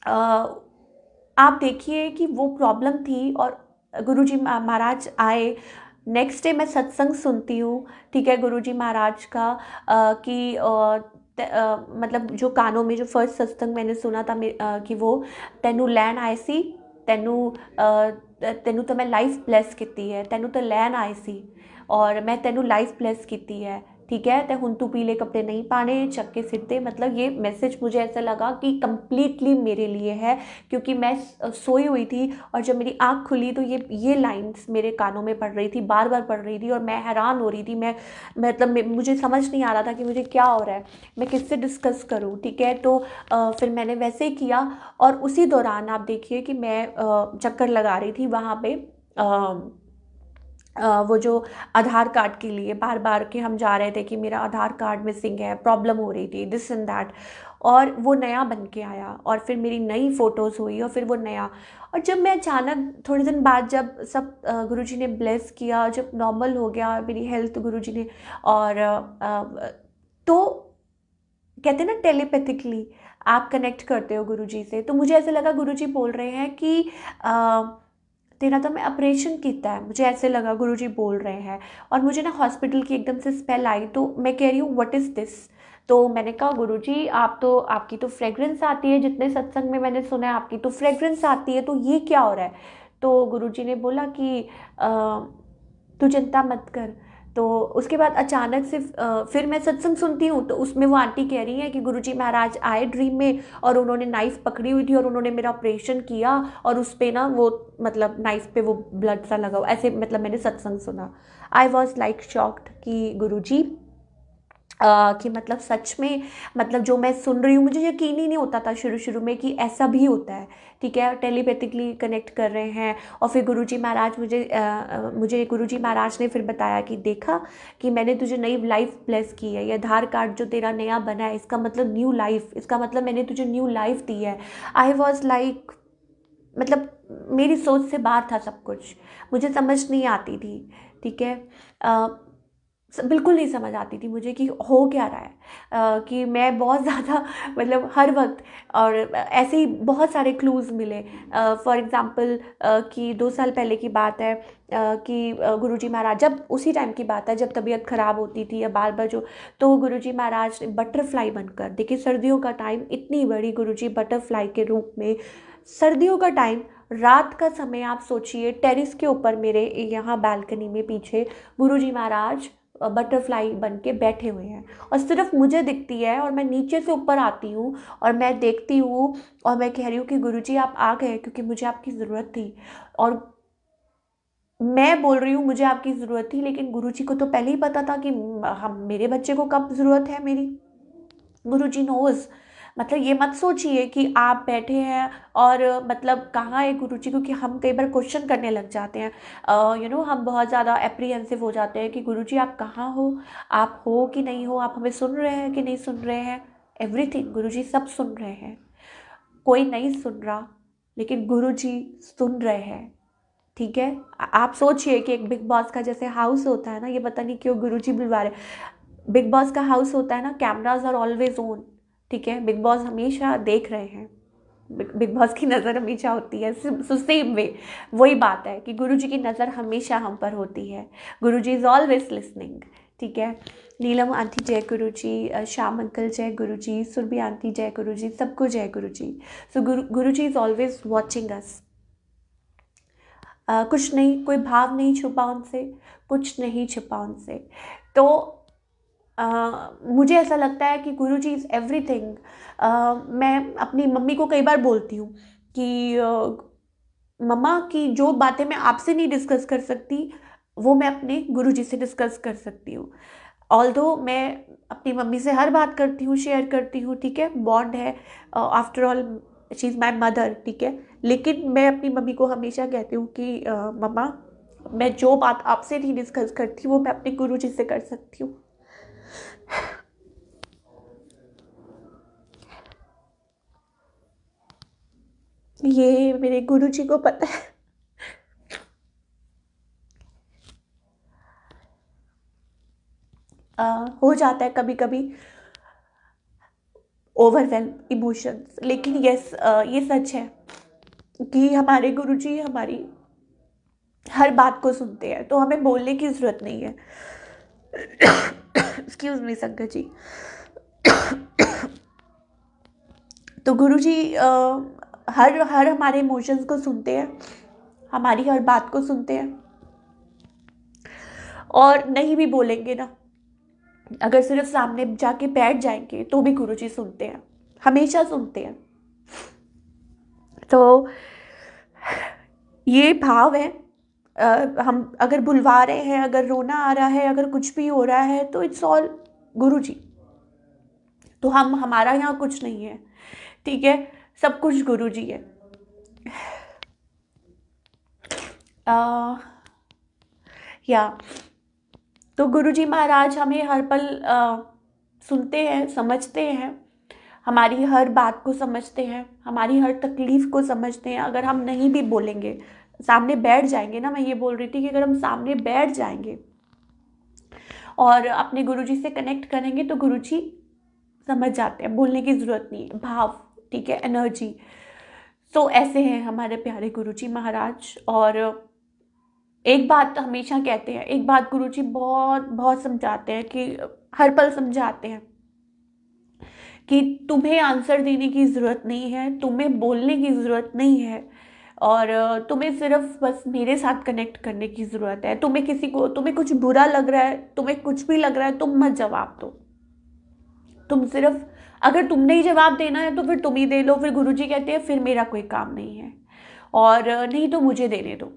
अ, आप देखिए कि वो प्रॉब्लम थी और गुरुजी महाराज आए। नेक्स्ट डे मैं सत्संग सुनती हूँ, ठीक है, गुरुजी महाराज का कि मतलब जो कानों में जो फर्स्ट सत्संग मैंने सुना था कि वो तेनू लैन आए सी, तेनू तेनू तो मैं लाइफ ब्लेस की है, तेनू तो लैन आए सी और मैं तेनू लाइफ ब्लेस की है, ठीक है, तो हुन तू पीले कपड़े नहीं पाने चक के सिर ते। मतलब ये मैसेज मुझे ऐसा लगा कि कंप्लीटली मेरे लिए है, क्योंकि मैं सोई हुई थी और जब मेरी आँख खुली तो ये लाइंस मेरे कानों में पड़ रही थी, बार बार पड़ रही थी, और मैं हैरान हो रही थी। मैं मतलब मुझे समझ नहीं आ रहा था कि मुझे क्या हो रहा है, मैं किससे डिस्कस करूँ, ठीक है। तो फिर मैंने वैसे ही किया, और उसी दौरान आप देखिए कि मैं चक्कर लगा रही थी वहाँ पे वो जो आधार कार्ड के लिए बार बार के हम जा रहे थे कि मेरा आधार कार्ड मिसिंग है, प्रॉब्लम हो रही थी, दिस एंड दैट। और वो नया बन के आया और फिर मेरी नई फ़ोटोज़ हुई और फिर वो नया। और जब मैं अचानक थोड़े दिन बाद जब सब गुरुजी ने ब्लेस किया, जब नॉर्मल हो गया मेरी हेल्थ गुरुजी ने, और तो कहते हैं ना टेलीपैथिकली आप कनेक्ट करते हो गुरुजी से, तो मुझे ऐसा लगा गुरुजी बोल रहे हैं कि तेरा तो मैं ऑपरेशन किया है, मुझे ऐसे लगा गुरुजी बोल रहे हैं। और मुझे ना हॉस्पिटल की एकदम से स्मेल आई, तो मैं कह रही हूँ व्हाट इज़ दिस। तो मैंने कहा गुरुजी आपकी तो फ्रेग्रेंस आती है, जितने सत्संग में मैंने सुना है आपकी तो फ्रेग्रेंस आती है, तो ये क्या हो रहा है। तो गुरुजी ने बोला कि तू चिंता मत कर। तो उसके बाद अचानक से फिर मैं सत्संग सुनती हूँ तो उसमें वो आंटी कह रही हैं कि गुरुजी महाराज आए ड्रीम में और उन्होंने नाइफ़ पकड़ी हुई थी और उन्होंने मेरा ऑपरेशन किया, और उस पे ना वो मतलब नाइफ़ पे वो ब्लड सा लगा हुआ, ऐसे मतलब मैंने सत्संग सुना। आई वॉज लाइक शॉक्ड कि गुरुजी कि मतलब सच में, मतलब जो मैं सुन रही हूँ मुझे यकीन ही नहीं होता था शुरू शुरू में कि ऐसा भी होता है, ठीक है, टेलीपैथिकली कनेक्ट कर रहे हैं। और फिर गुरुजी महाराज मुझे गुरुजी महाराज ने फिर बताया कि देखा कि मैंने तुझे नई लाइफ ब्लेस की है, ये आधार कार्ड जो तेरा नया बना है इसका मतलब न्यू लाइफ, इसका मतलब मैंने तुझे न्यू लाइफ दी है। आई वॉज लाइक मतलब मेरी सोच से बाहर था सब कुछ, मुझे समझ नहीं आती थी, ठीक है। बिल्कुल नहीं समझ आती थी मुझे कि हो क्या रहा है। कि मैं बहुत ज़्यादा मतलब हर वक्त, और ऐसे ही बहुत सारे क्लूज़ मिले। फॉर एग्ज़ाम्पल कि 2 साल पहले की बात है, कि गुरुजी महाराज, जब उसी टाइम की बात है जब तबीयत ख़राब होती थी या बार बार जो, तो गुरुजी महाराज ने बटरफ्लाई बनकर, देखिए सर्दियों का टाइम, इतनी बड़ी गुरुजी बटरफ्लाई के रूप में, सर्दियों का टाइम, रात का समय, आप सोचिए टेरिस के ऊपर मेरे यहाँ बालकनी में पीछे गुरुजी महाराज बटरफ्लाई बन के बैठे हुए हैं, और सिर्फ मुझे दिखती है, और मैं नीचे से ऊपर आती हूँ और मैं देखती हूँ, और मैं कह रही हूँ कि गुरुजी आप आ गए क्योंकि मुझे आपकी ज़रूरत थी। और मैं बोल रही हूँ मुझे आपकी ज़रूरत थी, लेकिन गुरुजी को तो पहले ही पता था कि हम, मेरे बच्चे को कब ज़रूरत है मेरी। गुरुजी नोज, मतलब ये मत सोचिए कि आप बैठे हैं और मतलब कहाँ है गुरुजी, क्योंकि हम कई बार क्वेश्चन करने लग जाते हैं। हम बहुत ज़्यादा एप्रीहेंसिव हो जाते हैं कि गुरुजी आप कहाँ हो, आप हो कि नहीं हो, आप हमें सुन रहे हैं कि नहीं सुन रहे हैं। एवरीथिंग गुरुजी सब सुन रहे हैं, कोई नहीं सुन रहा, लेकिन गुरुजी सुन रहे हैं। ठीक है, आप सोचिए कि एक बिग बॉस का जैसे हाउस होता है ना, ये पता नहीं क्यों गुरुजी बुलवा रहे, बिग बॉस का हाउस होता है ना, कैमराज आर ऑलवेज ऑन। ठीक है, बिग बॉस हमेशा देख रहे हैं, बिग बॉस की नज़र हमेशा होती है। सेम वे, वही बात है कि गुरुजी की नज़र हमेशा हम पर होती है। गुरुजी इज़ ऑलवेज लिसनिंग। ठीक है, नीलम आंटी जय गुरुजी, श्याम अंकल जय गुरुजी, सुरभि आंटी जय गुरुजी, सबको जय गुरुजी। सो गुरुजी इज़ ऑलवेज वॉचिंग अस। कुछ नहीं, कोई भाव नहीं छुपा उनसे, कुछ नहीं छिपा उनसे। तो मुझे ऐसा लगता है कि गुरुजी इज़ एवरीथिंग। मैं अपनी मम्मी को कई बार बोलती हूँ कि मम्मा की जो बातें मैं आपसे नहीं डिस्कस कर सकती, वो मैं अपने गुरुजी से डिस्कस कर सकती हूँ। ऑल्दो मैं अपनी मम्मी से हर बात करती हूँ, शेयर करती हूँ, ठीक है, बॉन्ड है, after all she is my mother. ठीक है, लेकिन मैं अपनी मम्मी को हमेशा कहती हूँ कि मम्मा, मैं जो बात आपसे नहीं डिस्कस करती वो मैं अपने गुरुजी से कर सकती हूँ। ये मेरे गुरुजी को पता है। हो जाता है कभी कभी ओवरवेल्म इमोशंस, लेकिन यस, ये सच है कि हमारे गुरुजी हमारी हर बात को सुनते हैं, तो हमें बोलने की ज़रूरत नहीं है। एक्सक्यूज़ मी संगत जी। तो गुरुजी हर हर हमारे इमोशंस को सुनते हैं, हमारी हर बात को सुनते हैं, और नहीं भी बोलेंगे ना, अगर सिर्फ सामने जाके बैठ जाएंगे तो भी गुरुजी सुनते हैं, हमेशा सुनते हैं। तो ये भाव है। हम अगर बुलवा रहे हैं, अगर रोना आ रहा है, अगर कुछ भी हो रहा है, तो इट्स ऑल गुरुजी। तो हम, हमारा यहाँ कुछ नहीं है। ठीक है, सब कुछ गुरुजी है। आ, या तो गुरुजी महाराज हमें हर पल सुनते हैं, समझते हैं, हमारी हर बात को समझते हैं, हमारी हर तकलीफ़ को समझते हैं। अगर हम नहीं भी बोलेंगे, सामने बैठ जाएंगे ना, मैं ये बोल रही थी कि अगर हम सामने बैठ जाएंगे और अपने गुरुजी से कनेक्ट करेंगे, तो गुरुजी समझ जाते हैं, बोलने की ज़रूरत नहीं है, भाव, ठीक है, एनर्जी। तो ऐसे हैं हमारे प्यारे गुरुजी महाराज। और एक बात हमेशा कहते हैं, एक बात गुरुजी बहुत बहुत समझाते हैं, कि हर पल समझाते हैं कि तुम्हें आंसर देने की ज़रूरत नहीं है, तुम्हें बोलने की ज़रूरत नहीं है, और तुम्हें सिर्फ बस मेरे साथ कनेक्ट करने की ज़रूरत है। तुम्हें किसी को, तुम्हें कुछ बुरा लग रहा है, तुम्हें कुछ भी लग रहा है, तुम मत जवाब दो। तुम सिर्फ, अगर तुमने ही जवाब देना है तो फिर तुम ही दे लो। फिर गुरुजी कहते हैं फिर मेरा कोई काम नहीं है, और नहीं तो मुझे देने दो,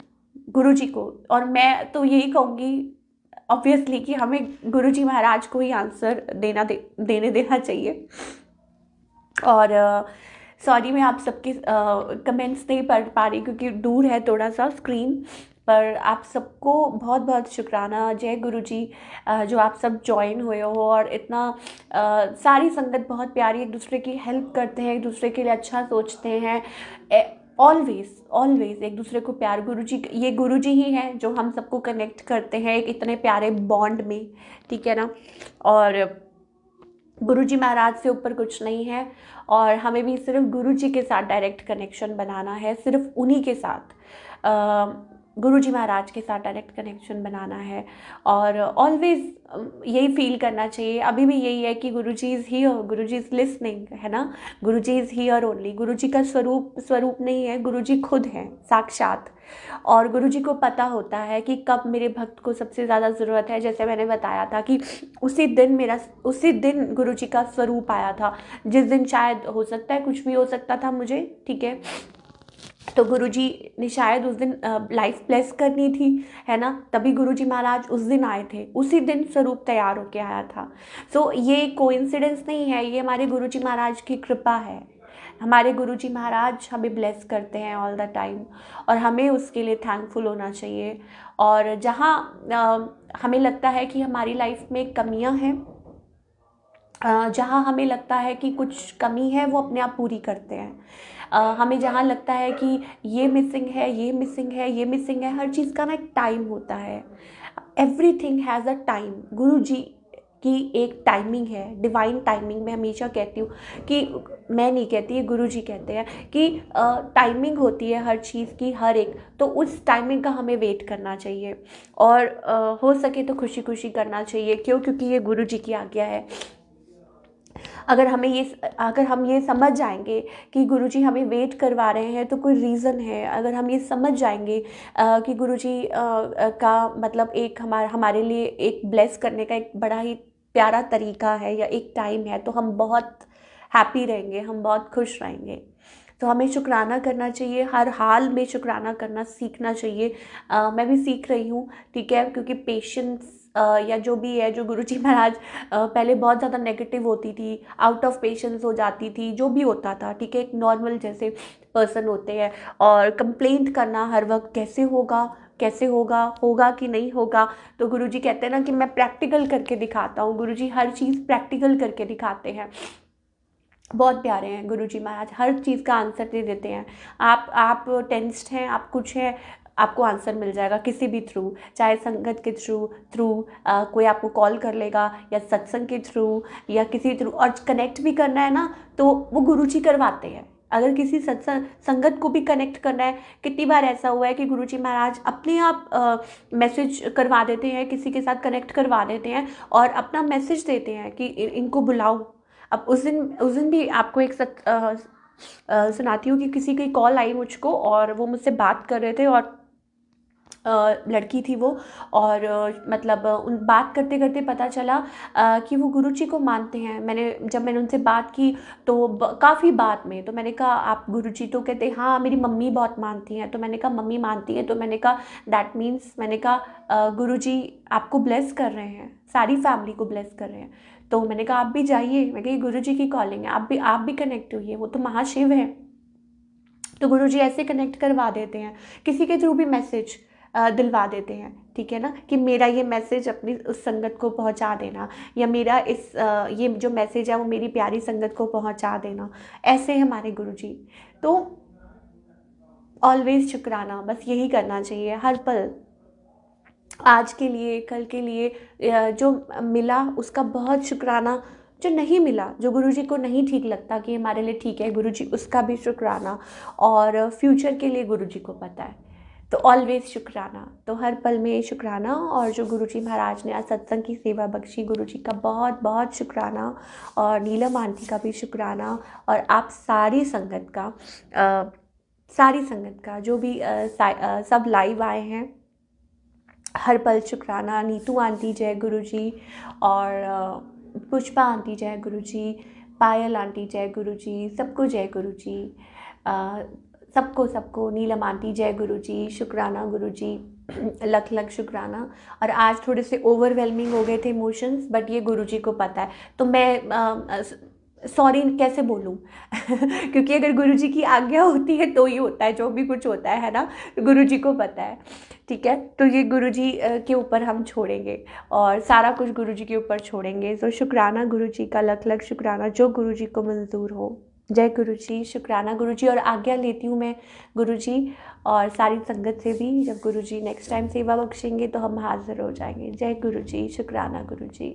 गुरुजी को। और मैं तो यही कहूँगी ऑब्वियसली कि हमें गुरुजी महाराज को ही आंसर देने देना चाहिए। और सॉरी, मैं आप सबके कमेंट्स नहीं पढ़ पा रही क्योंकि दूर है थोड़ा सा स्क्रीन, पर आप सबको बहुत बहुत शुक्राना। जय गुरुजी। जो आप सब ज्वाइन हुए हो, और इतना सारी संगत बहुत प्यारी, एक दूसरे की हेल्प करते हैं, एक दूसरे के लिए अच्छा सोचते हैं। ऑलवेज ऑलवेज एक दूसरे को प्यार, गुरुजी, ये गुरुजी ही हैं जो हम सबको कनेक्ट करते हैं एक इतने प्यारे बॉन्ड में, ठीक है ना। और गुरुजी महाराज से ऊपर कुछ नहीं है, और हमें भी सिर्फ गुरुजी के साथ डायरेक्ट कनेक्शन बनाना है, सिर्फ उन्हीं के साथ, गुरुजी महाराज के साथ डायरेक्ट कनेक्शन बनाना है। और ऑलवेज यही फील करना चाहिए, अभी भी यही है कि Guruji is here, Guruji is listening, है ना। Guruji is here only, Guruji का स्वरूप नहीं है, गुरुजी खुद है साक्षात। और गुरुजी को पता होता है कि कब मेरे भक्त को सबसे ज़्यादा ज़रूरत है। जैसे मैंने बताया था कि उसी दिन गुरुजी का स्वरूप आया था, जिस दिन शायद हो सकता है कुछ भी हो सकता था मुझे, ठीक है। तो गुरुजी ने शायद उस दिन लाइफ ब्लेस करनी थी, है ना, तभी गुरुजी महाराज उस दिन आए थे, उसी दिन स्वरूप तैयार होके आया था। सो ये कोइंसिडेंस नहीं है, ये हमारे गुरुजी महाराज की कृपा है। हमारे गुरुजी महाराज हमें ब्लेस करते हैं ऑल द टाइम, और हमें उसके लिए थैंकफुल होना चाहिए। और जहाँ हमें लगता है कि हमारी लाइफ में कमियां हैं, जहाँ हमें लगता है कि कुछ कमी है, वो अपने आप पूरी करते हैं। हमें जहाँ लगता है कि ये मिसिंग है, ये मिसिंग है, ये मिसिंग है, हर चीज़ का ना एक टाइम होता है। Everything has a time. गुरु जी की एक टाइमिंग है, डिवाइन टाइमिंग। मैं हमेशा कहती हूँ कि, मैं नहीं कहती, ये गुरु जी कहते हैं कि टाइमिंग होती है हर चीज़ की, हर एक, तो उस टाइमिंग का हमें वेट करना चाहिए। और हो सके तो खुशी खुशी करना चाहिए। क्यों? क्योंकि ये गुरु जी की आज्ञा है। अगर हम ये समझ जाएंगे कि गुरुजी हमें वेट करवा रहे हैं तो कोई रीज़न है, अगर हम ये समझ जाएंगे कि गुरुजी का मतलब एक हमारे लिए एक ब्लेस करने का एक बड़ा ही प्यारा तरीका है या एक टाइम है, तो हम बहुत हैप्पी रहेंगे, हम बहुत खुश रहेंगे। तो हमें शुक्राना करना चाहिए, हर हाल में शुक्राना करना सीखना चाहिए। मैं भी सीख रही हूँ, ठीक है, क्योंकि पेशेंस या जो भी है, जो गुरुजी महाराज पहले बहुत ज़्यादा नेगेटिव होती थी, आउट ऑफ पेशेंस हो जाती थी, जो भी होता था, ठीक है, एक नॉर्मल जैसे पर्सन होते हैं, और कंप्लेंट करना हर वक्त कैसे होगा, कैसे होगा, होगा कि नहीं होगा। तो गुरुजी कहते हैं ना कि मैं प्रैक्टिकल करके दिखाता हूँ, गुरुजी हर चीज़ प्रैक्टिकल करके दिखाते हैं। बहुत प्यारे हैं गुरुजी महाराज, हर चीज़ का आंसर दे देते हैं। आप टेंस्ड हैं, आप कुछ हैं, आपको आंसर मिल जाएगा किसी भी थ्रू, चाहे संगत के थ्रू कोई आपको कॉल कर लेगा, या सत्संग के थ्रू, या किसी थ्रू। और कनेक्ट भी करना है ना, तो वो गुरुजी करवाते हैं। अगर किसी सत्संग संगत को भी कनेक्ट करना है, कितनी बार ऐसा हुआ है कि गुरुजी महाराज अपने आप मैसेज करवा देते हैं, किसी के साथ कनेक्ट करवा देते हैं, और अपना मैसेज देते हैं कि इनको बुलाओ। अब उस दिन भी आपको एक सुनाती हूँ कि किसी की कॉल आई मुझको, और वो मुझसे बात कर रहे थे, और लड़की थी वो, और मतलब उन बात करते करते पता चला कि वो गुरुजी को मानते हैं। जब मैंने उनसे बात की तो काफ़ी बाद में, तो मैंने कहा आप गुरुजी, तो कहते हाँ मेरी मम्मी बहुत मानती हैं। तो मैंने कहा मम्मी मानती हैं, तो मैंने कहा दैट मीन्स, मैंने कहा गुरुजी आपको ब्लेस कर रहे हैं, सारी फैमिली को ब्लेस कर रहे हैं। तो मैंने कहा आप भी जाइए, मैं कही गुरुजी की कॉलिंग है, आप भी कनेक्ट हुई है, वो तो महाशिव है। तो गुरुजी ऐसे कनेक्ट करवा देते हैं, किसी के थ्रू भी मैसेज दिलवा देते हैं, ठीक है ना, कि मेरा ये मैसेज अपनी उस संगत को पहुंचा देना, या मेरा ये जो मैसेज है वो मेरी प्यारी संगत को पहुंचा देना। ऐसे हमारे गुरुजी। तो ऑलवेज शुक्राना, बस यही करना चाहिए हर पल, आज के लिए, कल के लिए, जो मिला उसका बहुत शुक्राना, जो नहीं मिला, जो गुरुजी को नहीं ठीक लगता कि हमारे लिए ठीक है, गुरुजी उसका भी शुक्राना, और फ्यूचर के लिए गुरुजी को पता है। तो ऑलवेज शुक्राना, तो हर पल में शुक्राना। और जो गुरुजी महाराज ने आज सत्संग की सेवा बख्शी, गुरुजी का बहुत बहुत शुक्राना, और नीलम आंटी का भी शुक्राना, और आप सारी संगत का जो भी सब लाइव आए हैं, हर पल शुक्राना। नीतू आंटी जय गुरुजी, और पुष्पा आंटी जय गुरुजी, पायल आंटी जय गुरुजी, सबको जय गुरुजी, सबको नीलम आंटी जय गुरुजी, शुक्राना गुरुजी, लख लख शुक्राना। और आज थोड़े से ओवरवेलमिंग हो गए थे इमोशंस, बट ये गुरुजी को पता है, तो मैं सॉरी कैसे बोलूँ क्योंकि अगर गुरुजी की आज्ञा होती है तो ही होता है, जो भी कुछ होता है ना, गुरुजी को पता है, ठीक है। तो ये गुरुजी के ऊपर हम छोड़ेंगे, और सारा कुछ गुरुजी के ऊपर छोड़ेंगे। तो शुक्राना गुरुजी का, लख लख शुक्राना, जो गुरुजी को मंजूर हो। जय गुरु जी, शुक्राना गुरु जी। और आज्ञा लेती हूँ मैं गुरु जी और सारी संगत से भी। जब गुरु जी नेक्स्ट टाइम सेवा बख्शेंगे तो हम हाजिर हो जाएंगे। जय गुरु जी, शुक्राना गुरु जी।